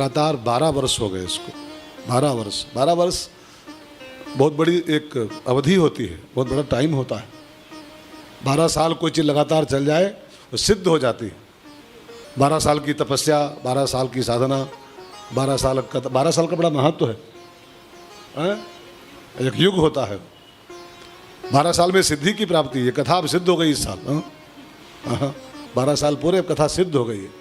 लगातार 12 वर्ष हो गए इसको। 12 वर्ष बहुत बड़ी एक अवधि होती है, बहुत बड़ा टाइम होता है। 12 साल कोई चीज़ लगातार चल जाए तो सिद्ध हो जाती है। 12 साल की तपस्या, 12 साल की साधना, 12 साल का बड़ा महत्व है। एक युग होता है। 12 साल में सिद्धि की प्राप्ति, ये कथा अब सिद्ध हो गई इस साल। 12 साल पूरे कथा सिद्ध हो गई है।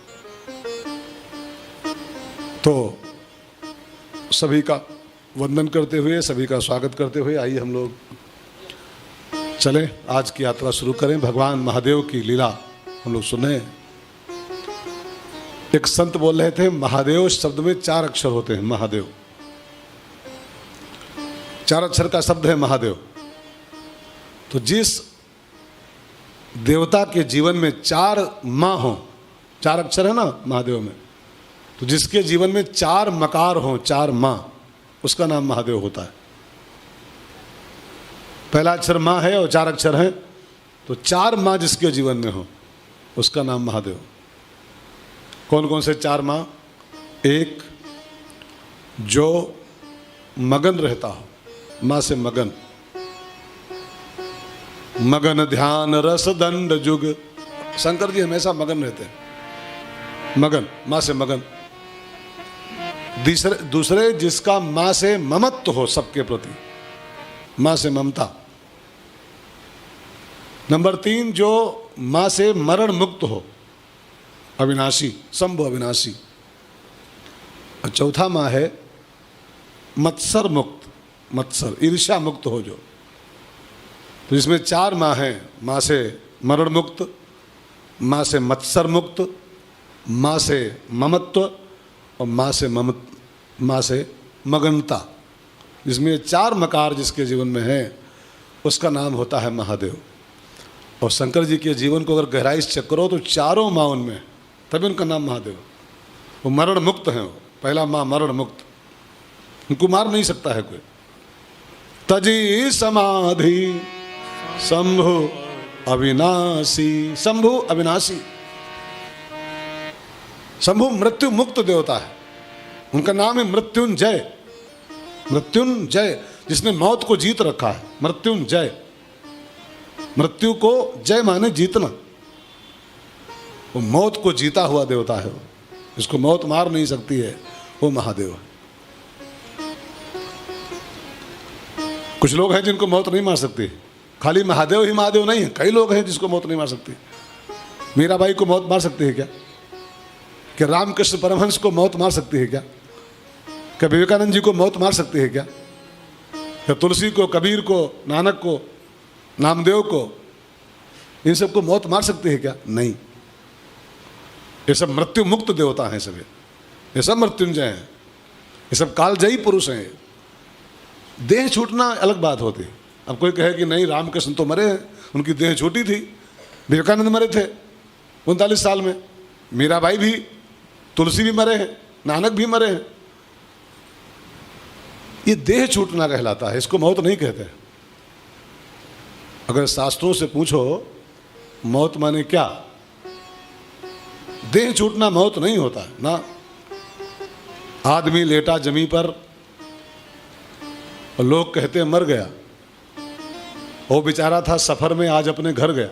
तो सभी का वंदन करते हुए, सभी का स्वागत करते हुए आइए हम लोग चलें, आज की यात्रा शुरू करें। भगवान महादेव की लीला हम लोग सुने। एक संत बोल रहे थे, महादेव शब्द में 4 अक्षर होते हैं। महादेव 4 अक्षर का शब्द है महादेव। तो जिस देवता के जीवन में 4 माँ हो, 4 अक्षर है ना महादेव में, तो जिसके जीवन में 4 मकार हों, 4 माँ, उसका नाम महादेव होता है। पहला अक्षर माँ है और 4 अक्षर हैं, तो 4 माँ जिसके जीवन में हो उसका नाम महादेव। कौन कौन से 4 माँ? एक, जो मगन रहता हो, माँ से मगन, मगन ध्यान रस दंड जुग। शंकर जी हमेशा मगन रहते हैं, मगन, माँ से मगन। दूसरे जिसका माँ से ममत्व हो, सबके प्रति माँ से ममता। नंबर 3, जो माँ से मरण मुक्त हो, अविनाशी, शंभु अविनाशी। और चौथा माँ है मत्सर मुक्त, मत्सर ईर्ष्या मुक्त हो जो। तो इसमें 4 माँ हैं, माँ से मरण मुक्त, माँ से मत्सर मुक्त, माँ से ममत्व और माँ से मगनता। जिसमें 4 मकार जिसके जीवन में है उसका नाम होता है महादेव। और शंकर जी के जीवन को अगर गहराई से चेक करो तो 4 माँ उनमें है, तभी उनका नाम महादेव। वो मरण मुक्त हैं। वो पहला माँ मरण मुक्त, उनको मार नहीं सकता है कोई। तजी समाधि शंभु अविनाशी, शंभु अविनाशी। शंभु मृत्यु मुक्त देवता है, उनका नाम है मृत्युंजय। मृत्युंजय, जिसने मौत को जीत रखा है, मृत्युंजय। मृत्यु को जय माने जीतना। वो मौत को जीता हुआ देवता है। वो जिसको मौत मार नहीं सकती है वो महादेव है। कुछ लोग हैं जिनको मौत नहीं मार सकती। खाली महादेव ही महादेव नहीं है, कई लोग हैं जिसको मौत नहीं मार सकती। मीराबाई को मौत मार सकती है क्या? क्या रामकृष्ण परमहंस को मौत मार सकती है क्या? क्या विवेकानंद जी को मौत मार सकती है क्या? क्या तुलसी को, कबीर को, नानक को, नामदेव को, इन सबको मौत मार सकती है क्या? नहीं। ये सब मृत्यु मुक्त देवता हैं सभी। ये सब मृत्युंजय हैं, ये सब कालजयी पुरुष हैं। देह छूटना अलग बात होती है। अब कोई कहे कि नहीं रामकृष्ण तो मरे हैं, उनकी देह छूटी थी। विवेकानंद मरे थे 39 साल में, मीराबाई भी, तुलसी भी मरे हैं, नानक भी मरे हैं। ये देह छूटना कहलाता है, इसको मौत नहीं कहते। अगर शास्त्रों से पूछो मौत माने क्या, देह छूटना मौत नहीं होता है ना। आदमी लेटा जमी पर और लोग कहते हैं मर गया, वो बेचारा था सफर में, आज अपने घर गया।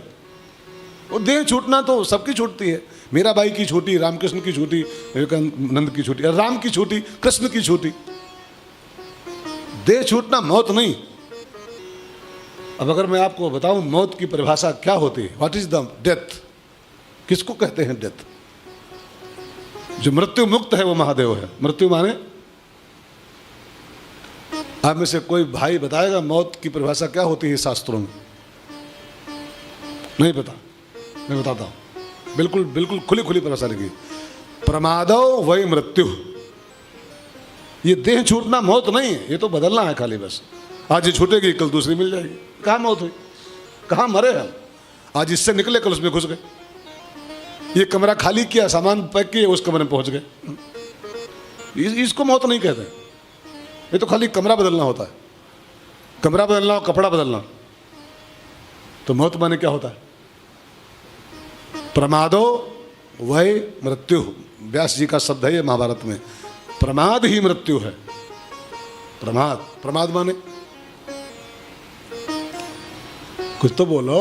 वो देह छूटना तो सबकी छूटती है। मीराबाई की छूटी, रामकृष्ण की छूटी, विवेकानंद की छूटी, राम की छूटी, कृष्ण की छूटी। देह छूटना मौत नहीं। अब अगर मैं आपको बताऊं मौत की परिभाषा क्या होती है, व्हाट इज द डेथ, किसको कहते हैं डेथ? जो मृत्यु मुक्त है वो महादेव है। मृत्यु माने, आप में से कोई भाई बताएगा मौत की परिभाषा क्या होती है शास्त्रों में? नहीं पता? मैं बताता हूं, बिल्कुल बिल्कुल खुली खुली परिभाषा लिखी। प्रमादो वही मृत्यु। ये देह छूटना मौत नहीं है, ये तो बदलना है खाली बस। आज ये छूटेगी, कल दूसरी मिल जाएगी। कहाँ मौत हुई, कहाँ मरे हम? आज इससे निकले, कल उसमें घुस गए। ये कमरा खाली किया, सामान पैक किए, उस कमरे में पहुंच गए। इसको मौत नहीं कहते। ये तो खाली कमरा बदलना होता है। कमरा बदलना और कपड़ा बदलना। तो मौत माने क्या होता है? प्रमादो वै मृत्यु। व्यास जी का शब्द है ये महाभारत में। प्रमाद ही मृत्यु है। प्रमाद, प्रमाद माने कुछ तो बोलो।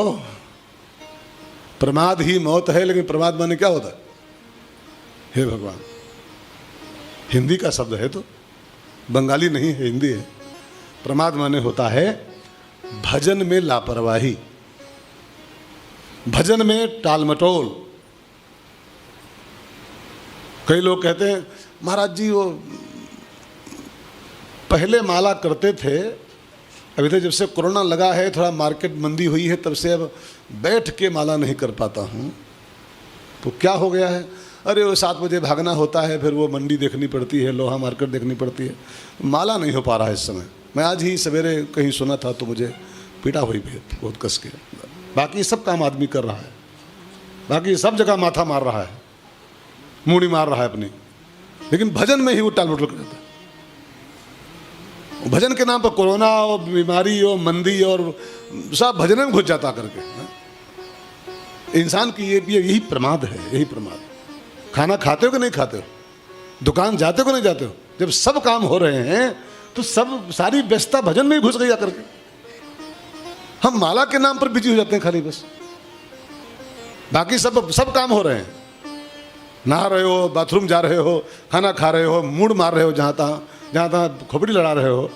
प्रमाद ही मौत है, लेकिन प्रमाद माने क्या होता है? हे भगवान, हिंदी का शब्द है तो, बंगाली नहीं है, हिंदी है। प्रमाद माने होता है भजन में लापरवाही, भजन में टालमटोल। कई लोग कहते हैं महाराज जी वो पहले माला करते थे, अभी तो जब से कोरोना लगा है, थोड़ा मार्केट मंदी हुई है, तब से अब बैठ के माला नहीं कर पाता हूँ। तो क्या हो गया है? अरे वो 7 बजे भागना होता है, फिर वो मंडी देखनी पड़ती है, लोहा मार्केट देखनी पड़ती है, माला नहीं हो पा रहा है इस समय। मैं आज ही सवेरे कहीं सुना था तो मुझे पीड़ा हुई बहुत कस के। बाकी सब काम आदमी कर रहा है, बाकी सब जगह माथा मार रहा है, मूड़ी मार रहा है अपनी, लेकिन भजन में ही वो टाल मटोल करता है। भजन के नाम पर कोरोना और बीमारी और मंदी और सब भजन में घुस जाता करके। इंसान की यही प्रमाद है, यही प्रमाद। खाना खाते हो कि नहीं खाते हो, दुकान जाते हो कि नहीं जाते हो, जब सब काम हो रहे हैं तो सब सारी व्यस्तता भजन में ही घुस गई करके। हम माला के नाम पर बिजी हो जाते हैं खाली बस, बाकी सब काम हो रहे हैं। नहा रहे हो, बाथरूम जा रहे हो, खाना खा रहे हो, मूड मार रहे हो, जहाँ तहाँ खोपड़ी लड़ा रहे हो,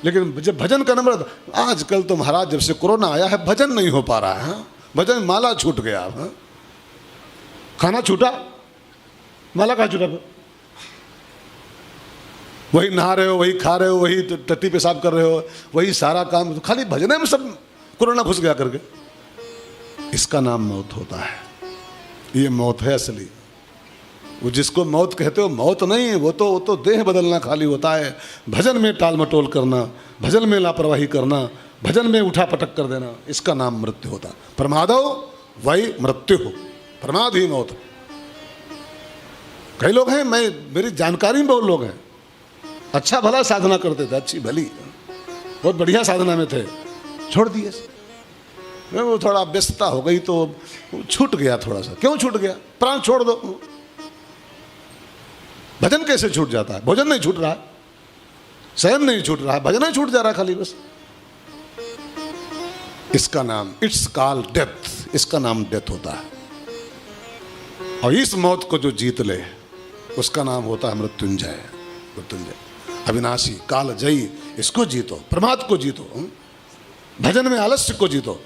लेकिन जब भजन का नंबर, आजकल तो महाराज जब से कोरोना आया है भजन नहीं हो पा रहा है। भजन, माला छूट गया। खाना छूटा, माला कहाँ छूटा? वही नहा रहे हो, वही खा रहे हो, वही टट्टी पेशाब कर रहे हो, वही सारा काम, खाली भजन में सब कोरोना घुस गया करके। इसका नाम मौत होता है। ये मौत है असली। वो जिसको मौत कहते हो मौत नहीं है, वो तो देह बदलना खाली होता है। भजन में टाल मटोल करना, भजन में लापरवाही करना, भजन में उठा पटक कर देना, इसका नाम मृत्यु होता है। प्रमादो वही मृत्यु हो, प्रमाद ही मौत। कई लोग हैं, मेरी जानकारी में बहुत लोग हैं, अच्छा भला साधना करते थे, अच्छी भली बहुत बढ़िया साधना में थे, छोड़ दिए। वो थोड़ा व्यस्तता हो गई तो छूट गया थोड़ा सा। क्यों छूट गया? प्राण छोड़ दो। भजन कैसे छूट जाता है? भोजन नहीं छूट रहा है, शयन नहीं छूट रहा है, भजन नहीं छूट जा रहा है खाली बस। इसका नाम इट्स कॉल डेथ, इसका नाम डेथ होता है। और इस मौत को जो जीत ले उसका नाम होता है मृत्युंजय। मृत्युंजय अविनाशी कालजयी, इसको जीतो, प्रमाद को जीतो, भजन में आलस्य को जीतो।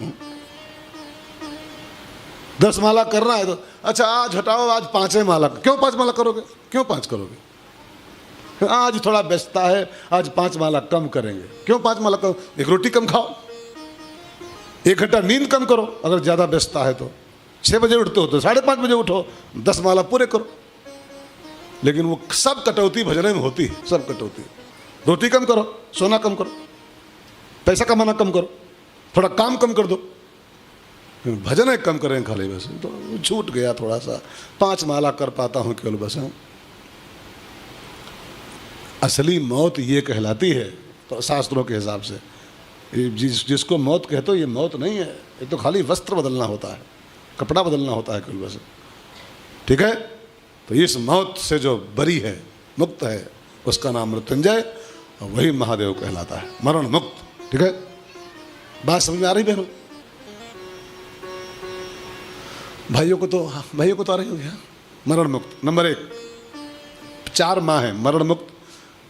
10 माला करना है तो अच्छा आज हटाओ, आज 5 माला। क्यों 5 माला करोगे? क्यों 5 करोगे? आज थोड़ा व्यस्तता है, आज 5 माला कम करेंगे। क्यों 5 माला करो? 1 रोटी कम खाओ, 1 घंटा नींद कम करो। अगर ज़्यादा व्यस्तता है तो 6 बजे उठते हो तो 5:30 बजे उठो, 10 माला पूरे करो। लेकिन वो सब कटौती भजन में होती है, सब कटौती। रोटी कम करो, सोना कम करो, पैसा कमाना कम करो, थोड़ा काम कम कर दो। भजन कम करें खाली बस, तो छूट गया थोड़ा सा। 5 माला कर पाता हूँ केवल बस। असली मौत ये कहलाती है तो शास्त्रों के हिसाब से। जिसको मौत कहते हो ये मौत नहीं है, ये तो खाली वस्त्र बदलना होता है, कपड़ा बदलना होता है केवल बस। ठीक है, तो इस मौत से जो बरी है, मुक्त है, उसका नाम मृत्युंजय, और वही महादेव कहलाता है, मरण मुक्त। ठीक है, बात समझ में आ रही बहनों? भाइयों को तो आ रही होगी। मरण मुक्त नंबर 1, 4 माह है मरण मुक्त।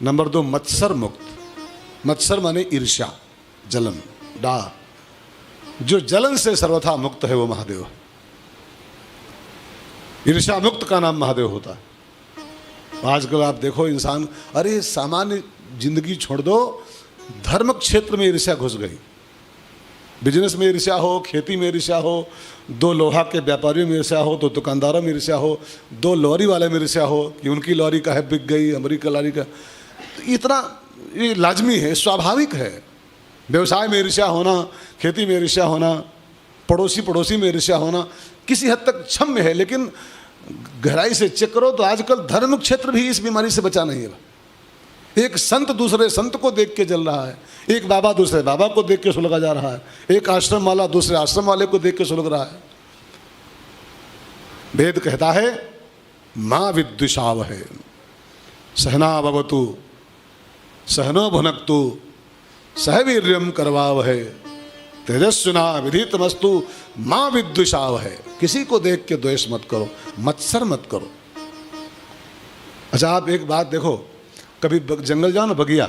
नंबर 2 मत्सर मुक्त। मत्सर माने ईर्ष्या, जलन, डाह। जो जलन से सर्वथा मुक्त है वो महादेव। ईर्ष्या मुक्त का नाम महादेव होता है। आजकल आप देखो इंसान, अरे सामान्य जिंदगी छोड़ दो, धर्म क्षेत्र में ईर्ष्या घुस गई। बिजनेस में ईर्ष्या हो, खेती में ईर्ष्या हो, 2 लोहा के व्यापारियों में ईर्ष्या हो, 2 दुकानदारों में ईर्ष्या हो, 2 लॉरी वाले में ईर्ष्या हो कि उनकी लॉरी का है बिक गई, हमारी का लॉरी का। इतना ये लाजमी है, स्वाभाविक है। व्यवसाय में ईर्ष्या होना, खेती में ईर्ष्या होना, पड़ोसी में ईर्ष्या होना किसी हद तक क्षम्य है, लेकिन गहराई से चेक करो तो आजकल धर्म क्षेत्र भी इस बीमारी से बचा नहीं है। एक संत दूसरे संत को देख के जल रहा है, एक बाबा दूसरे बाबा को देख के सुलगा जा रहा है, एक आश्रम वाला दूसरे आश्रम वाले को देख के सुलग रहा है। वेद कहता है मां विद्विषावहे, सहना भवतु सहनो भुनक्तु सह वीर्यम करवावहै तेजस्विना विधीतमस्तु माँ विद्विषावहै। किसी को देख के द्वेष मत करो, मत्सर मत करो। अच्छा, आप एक बात देखो, कभी जंगल जाओ ना बगिया,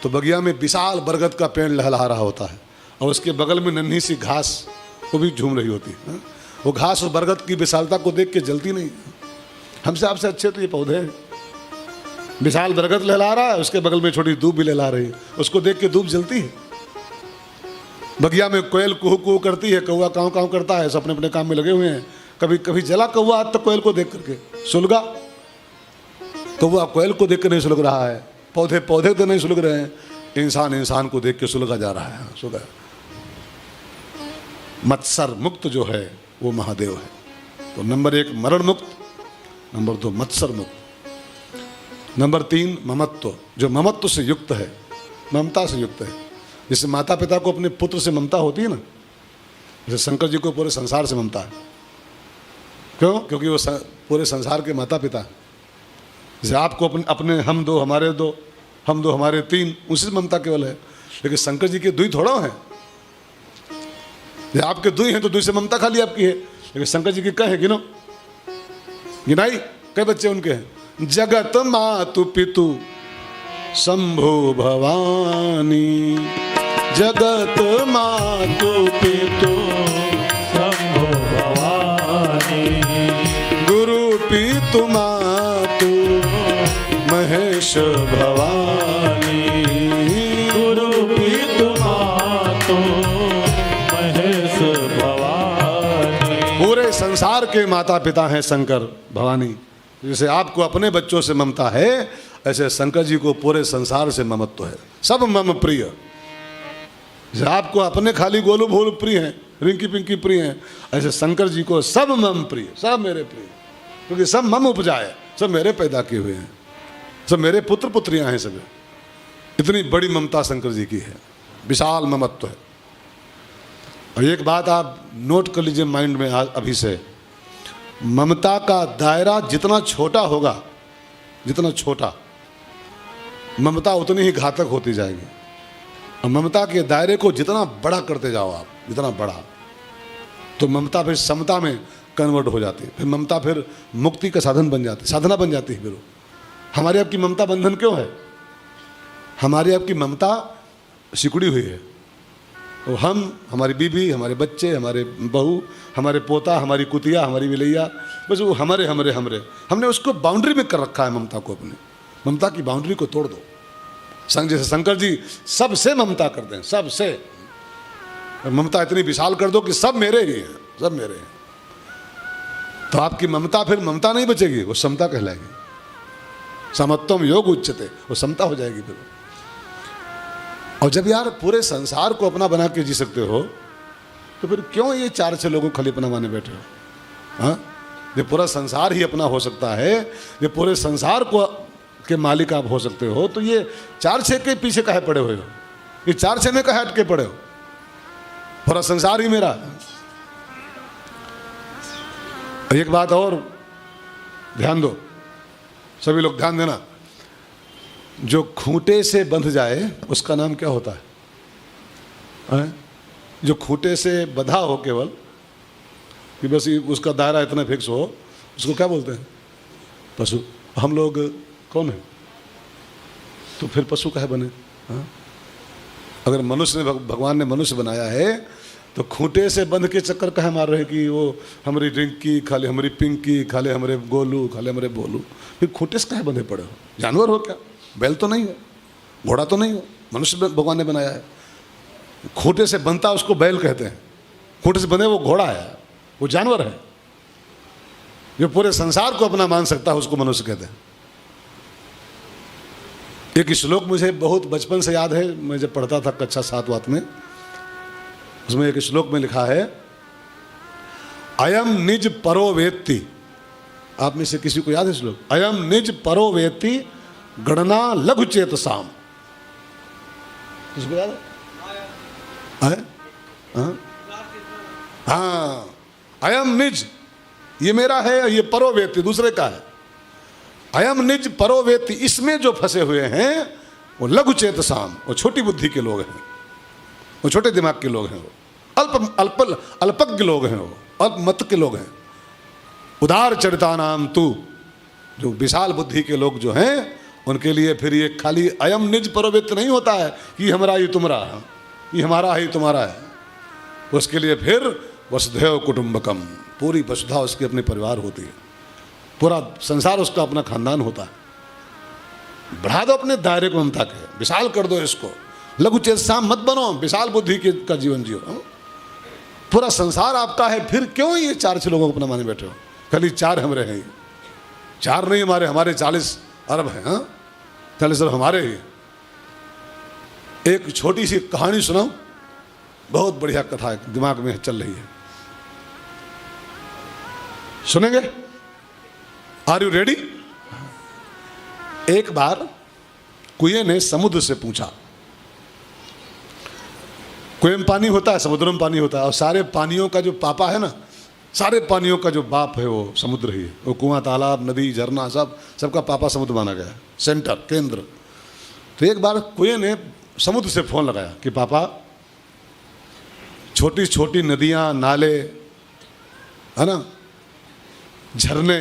तो बगिया में विशाल बरगद का पेड़ लहलहा रहा होता है और उसके बगल में नन्ही सी घास वो भी झूम रही होती है। वो घास और बरगद की विशालता को देख के जलती नहीं। हमसे आपसे अच्छे तो ये पौधे हैं। विशाल बरगद लहला रहा है, उसके बगल में छोटी दूब भी लहला रही है, उसको देख के दूब जलती है। बगिया में कोयल कुहू कुहू करती है, कौवा काँव काँव करता है, सब अपने अपने काम में लगे हुए हैं। कभी कभी जला कौवा आज तक कोयल को देख करके सुलगा। कौवा कोयल को देख कर नहीं सुलग रहा है, पौधे पौधे तो नहीं सुलग रहे हैं, इंसान इंसान को देख के सुलगा जा रहा है। सुलगा मत्सर मुक्त जो है वो महादेव है। तो नंबर 1 मरण मुक्त, नंबर 2 मत्सर मुक्त, नंबर 3 ममत्व, जो ममत्व से युक्त है, ममता से युक्त है। जैसे माता पिता को अपने पुत्र से ममता होती है ना, जैसे शंकर जी को पूरे संसार से ममता है। क्यों? क्योंकि वो पूरे संसार के माता पिता। जैसे आपको अपने हम दो हमारे दो, हम दो हमारे 3, उसी से ममता केवल है। लेकिन शंकर जी के 2 थोड़ा है। आपके 2 हैं तो 2 से ममता खाली आपकी है, लेकिन शंकर जी की कहे गिनो, गिनाई कई बच्चे उनके हैं। जगत मातु पितु शंभु भवानी, जगत मातु पितु शंभु भवानी, गुरु पितु मातु महेश भवानी, गुरु पितु मातु महेश भवानी। पूरे संसार के माता पिता हैं शंकर भवानी। जैसे आपको अपने बच्चों से ममता है, ऐसे शंकर जी को पूरे संसार से ममत्व है। सब मम प्रिय। जैसे आपको अपने खाली गोलू भोलू प्रिय हैं, रिंकी पिंकी प्रिय हैं, ऐसे शंकर जी को सब मम प्रिय, सब मेरे प्रिय, क्योंकि सब मम उपजाए, सब मेरे पैदा किए हुए हैं, सब मेरे पुत्र पुत्रियां हैं। सब इतनी बड़ी ममता शंकर जी की है, विशाल ममत्व है। और एक बात आप नोट कर लीजिए माइंड में अभी से, ममता का दायरा जितना छोटा होगा, जितना छोटा, ममता उतनी ही घातक होती जाएगी। और ममता के दायरे को जितना बड़ा करते जाओ आप, जितना बड़ा, तो ममता फिर समता में कन्वर्ट हो जाती है। फिर ममता फिर मुक्ति का साधन बन जाती है, साधना बन जाती है। फिर हमारी आपकी ममता बंधन क्यों है? हमारी आपकी ममता सिकुड़ी हुई है। तो हम, हमारी बीबी, हमारे बच्चे, हमारे बहू, हमारे पोता, हमारी कुतिया, हमारी विलैया, बस वो हमारे हमारे हमारे, हमने उसको बाउंड्री में कर रखा है ममता को। अपने ममता की बाउंड्री को तोड़ दो। जैसे शंकर जी सबसे ममता कर दें, सबसे ममता इतनी विशाल कर दो कि सब मेरे ही हैं, सब मेरे हैं। तो आपकी ममता फिर ममता नहीं बचेगी, वो समता कहलाएगी। समत्वम योग उच्चते, वो समता हो जाएगी फिर। और जब यार पूरे संसार को अपना बना के जी सकते हो, तो फिर क्यों ये 4-6 लोगों को खाली अपना माने बैठे हो? हाँ, ये पूरा संसार ही अपना हो सकता है, ये पूरे संसार को के मालिक आप हो सकते हो, तो ये 4-6 के पीछे काहे पड़े हुए हो? ये 4-6 में काहे अटके पड़े हो? पूरा संसार ही मेरा। एक बात और ध्यान दो, सभी लोग ध्यान देना, जो खूंटे से बंध जाए उसका नाम क्या होता है? जो खूंटे से बंधा हो केवल, कि बस उसका दायरा इतना फिक्स हो, उसको क्या बोलते हैं? पशु। हम लोग कौन है? तो फिर पशु काहे बने? हाँ? अगर मनुष्य ने, भगवान ने मनुष्य बनाया है, तो खूंटे से बंध के चक्कर काहे मार रहे हैं कि वो हमारी रिंकी खाले, हमारी पिंकी खाले, हमारे गोलू खाले, हमारे बोलू? फिर खूंटे से काहे बंधे पड़े हो? जानवर हो क्या? बैल तो नहीं हो, घोड़ा तो नहीं हो, मनुष्य भगवान ने बनाया है। खूंटे से बंधता उसको बैल कहते हैं, खूंटे से बंधे वो घोड़ा है, वो जानवर है। जो पूरे संसार को अपना मान सकता है उसको मनुष्य कहते हैं। एक श्लोक मुझे बहुत बचपन से याद है, मैं जब पढ़ता था कक्षा 7 में, उसमें एक श्लोक में लिखा है, अयम निज परो वेत्ति। आप में से किसी को याद है श्लोक? अयम निज परो वेत्ति गणना लघु चेतसाम। किसको याद है? हाँ, अयम निज, ये मेरा है, ये परो वेत्ति दूसरे का है। अयम निज परोवेति, इसमें जो फंसे हुए हैं वो लघु चेतसाम, वो छोटी बुद्धि के लोग हैं, वो छोटे दिमाग के लोग हैं, वो अल्पज्ञ लोग हैं, वो अल्प मत के लोग हैं। उदार चरिता नाम तू, जो विशाल बुद्धि के लोग जो हैं उनके लिए फिर ये खाली अयम निज परोवेत नहीं होता है कि हमारा ही तुम्हारा, ये हमारा ही तुम्हारा है। उसके लिए फिर वसुधैव कुटुंबकम, पूरी वसुधा उसकी अपने परिवार होती है, पूरा संसार उसका अपना खानदान होता है। बढ़ा दो अपने दायरे को ममता के, विशाल कर दो इसको, लघु चेतसाम मत बनो, विशाल बुद्धि का जीवन जियो। पूरा संसार आपका है, फिर क्यों ये 4-6 लोगों को अपना माने बैठे हो? खाली 4 हमरे हैं, 4 नहीं हमारे 40 अरब हैं। हाँ 40 अरब हमारे ही। एक छोटी सी कहानी सुनाऊं, बहुत बढ़िया कथा है, दिमाग में चल रही है, सुनेंगे? Are you ready? एक बार कुएं ने समुद्र से पूछा, कुएं में पानी होता है, समुद्र में पानी होता है, और सारे पानियों का जो पापा है ना, सारे पानियों का जो बाप है वो समुद्र ही है। वो कुआं, तालाब, नदी, झरना, सबका पापा समुद्र माना गया है, सेंटर, केंद्र। तो एक बार कुएं ने समुद्र से फोन लगाया कि पापा, छोटी छोटी नदियां, नाले, है ना, झरने,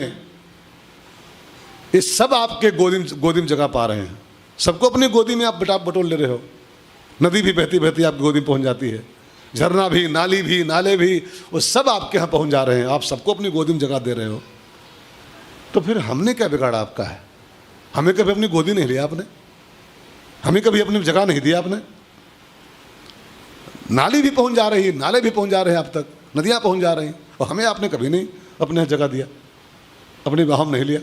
ये सब आपके गोदी में जगह पा रहे हैं, सबको अपनी गोदी में आप बटोर ले रहे हो। नदी भी बहती बहती आपकी गोदी में पहुंच जाती है, झरना भी, नाली भी, नाले भी, वो सब आपके यहाँ पहुंच जा रहे हैं, आप सबको अपनी गोदी में जगह दे रहे हो। तो फिर हमने क्या बिगाड़ा आपका है? हमें कभी अपनी गोदी नहीं लिया आपने, हमें कभी अपनी जगह नहीं दी आपने। नाली भी पहुंच जा रही है, नाले भी पहुंच जा रहे हैं आप तक, नदियाँ पहुंच जा रही हैं, और हमें आपने कभी नहीं अपने जगह दिया, अपनी बाहों में नहीं लिया।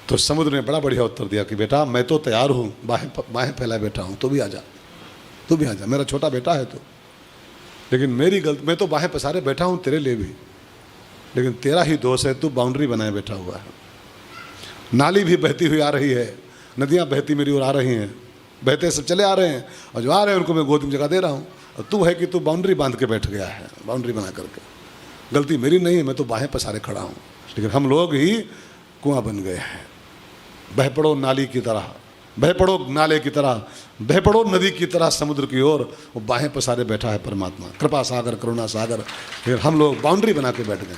तो समुद्र ने बड़ा बढ़िया उत्तर दिया कि बेटा मैं तो तैयार हूँ, बाहें फैलाए बैठा हूँ, तू भी आ जा, तू भी आ जा, मेरा छोटा बेटा है तो। लेकिन मेरी गलती, मैं तो बाहें पसारे बैठा हूँ तेरे लिए भी, लेकिन तेरा ही दोष है, तू बाउंड्री बनाए बैठा हुआ है। नाली भी बहती हुई आ रही है, नदियाँ बहती मेरी ओर आ रही हैं, बहते सब चले आ रहे हैं, और जो आ रहे हैं उनको मैं गोद में जगह दे रहा हूँ, और तू है कि तू बाउंड्री बांध के बैठ गया है, बाउंड्री बना करके। गलती मेरी नहीं है, मैं तो बाहें पसारे खड़ा हूँ, लेकिन हम लोग ही कुआं बन गए हैं। बह पड़ो नाली की तरह, बह पड़ो नाले की तरह, बह पड़ो नदी की तरह समुद्र की ओर, वो बाहें पसारे बैठा है परमात्मा, कृपा सागर, करुणा सागर। फिर हम लोग बाउंड्री बना के बैठ गए,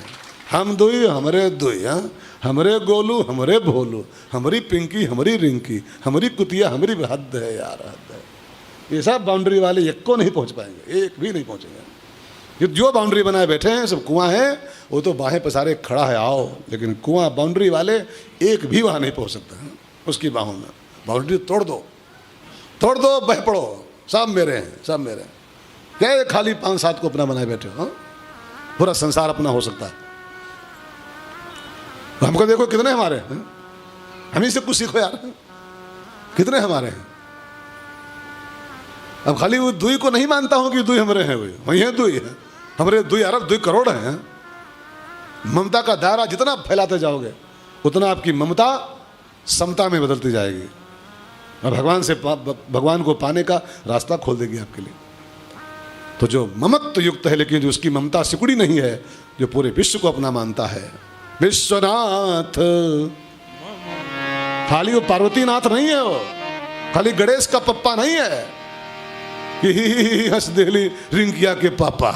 हम दुई हमरे दुई, हाँ, हमरे गोलू हमरे भोलू, हमारी पिंकी हमारी रिंकी, हमारी कुतिया हमारी, हद है यार, हद है। ये सब बाउंड्री वाले एक को नहीं पहुंच पाएंगे, एक भी नहीं पहुंचेंगे। ये जो बाउंड्री बनाए बैठे हैं सब कुआं है, वो तो बाहें पसारे खड़ा है आओ, लेकिन कुआं बाउंड्री वाले एक भी वहाँ नहीं पहुंच सकता है उसकी बाहों में। बाउंड्री तोड़ दो, तोड़ दो, बह पड़ो, सब मेरे हैं, सब मेरे हैं। क्या ये खाली 5-7 को अपना बनाए बैठे हो? पूरा संसार अपना हो सकता है। हमको देखो कितने हमारे हैं, हम ही से कुछ सीखो यार, कितने हमारे हैं। अब खाली वो दुई को नहीं मानता हूं कि दुई हमारे हैं, वही है दुई है, हमारे 2 अरब 2 करोड़ हैं। ममता का दायरा जितना फैलाते जाओगे उतना आपकी ममता समता में बदलती जाएगी, और भगवान को पाने का रास्ता खोल देगी आपके लिए। तो जो ममत्व युक्त है, लेकिन जो उसकी ममता सिकुड़ी नहीं है, जो पूरे विश्व को अपना मानता है, विश्वनाथ, खाली वो पार्वती नाथ नहीं है, वो खाली गणेश का पप्पा नहीं है कि हंस देली रिंकिया के पापा।